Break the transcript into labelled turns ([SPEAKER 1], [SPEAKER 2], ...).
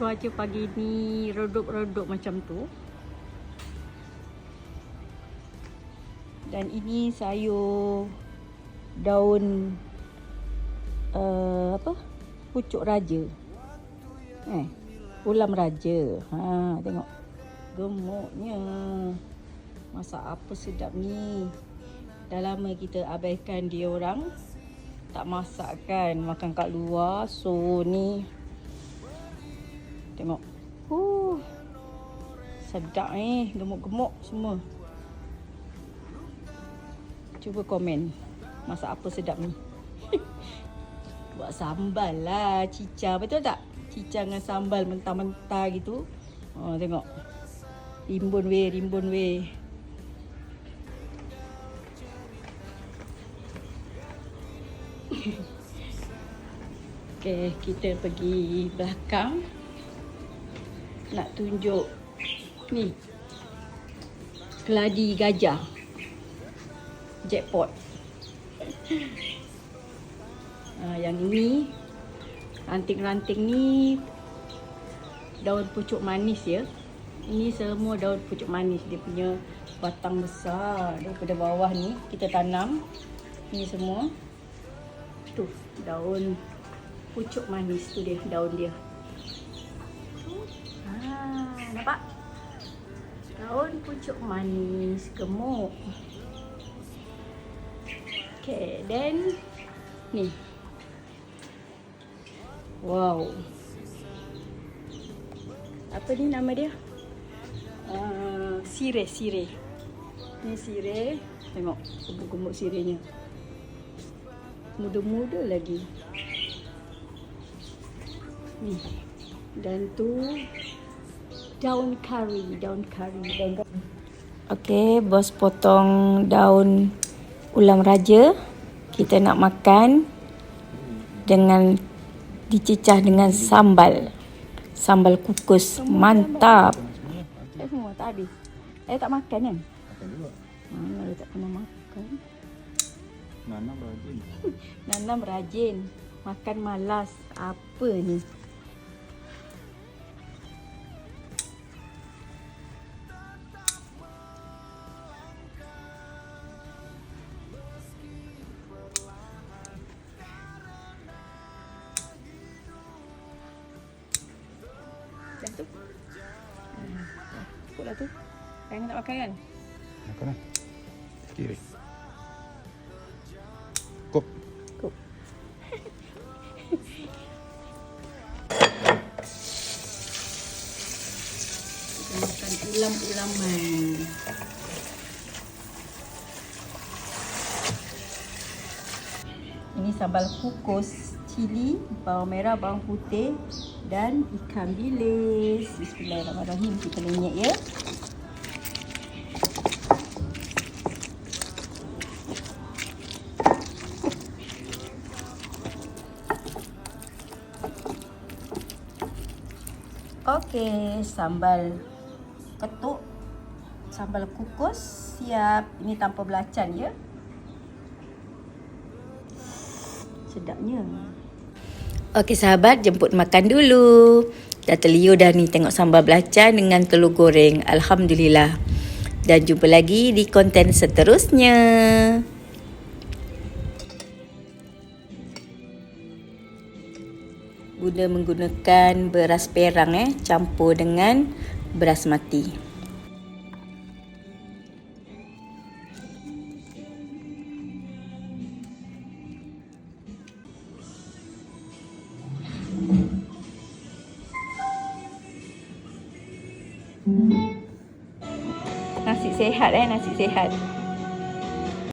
[SPEAKER 1] Cuaca pagi ni redup-redup macam tu. Dan ini sayur daun pucuk raja. Ulam raja. Tengok. Gemuknya. Masak apa sedap ni. Dah lama kita abaikan dia orang. Tak masak kan, makan kat luar. So ni tengok. Sedap gemuk-gemuk semua. Cuba komen masak apa sedap ni. Buat sambal lah, cica, betul tak? Cica dengan sambal mentah-mentah gitu. Tengok. Rimbun weh. Okay, kita pergi belakang. Nak tunjuk ni. Keladi gajah. Jackpot. Yang ini ranting-ranting ni daun pucuk manis ya. Ini semua daun pucuk manis. Dia punya batang besar. Daripada bawah ni kita tanam. Ini semua. Tu daun pucuk manis tu dia, daun dia. Nampak? Daun pucuk manis gemuk. Okay, then ni. Wow. Apa ni nama dia? Sireh. Ni sireh. Tengok gemuk-gemuk sirehnya. Muda-muda lagi. Ni. Dan tu daun kari. Okey, bos potong daun ulam raja. Kita nak makan dengan dicecah dengan sambal. Sambal kukus. Mantap. Semua tak habis. Tak makan kan?
[SPEAKER 2] Makan juga.
[SPEAKER 1] Mana tak pernah makan.
[SPEAKER 2] Nanam rajin.
[SPEAKER 1] Nanam rajin. Makan malas. Apa ni? Dah tu. Cukuplah tu. Kayaknya tak makan kan?
[SPEAKER 2] Makan lah. Kiri. Kop.
[SPEAKER 1] Kita makan ulam-ulaman. Ini sambal kukus, cili, bawang merah, bawang putih dan ikan bilis. Bismillahirrahmanirrahim. Kita minyak ya. Okey, sambal ketuk, sambal kukus siap. Ini tanpa belacan ya. Sedapnya. Okey sahabat, jemput makan dulu. Dah terliur dah ni tengok sambal belacan dengan telur goreng. Alhamdulillah. Dan jumpa lagi di konten seterusnya. Bunda menggunakan beras perang campur dengan beras mati. Nasi sehat nasi sehat.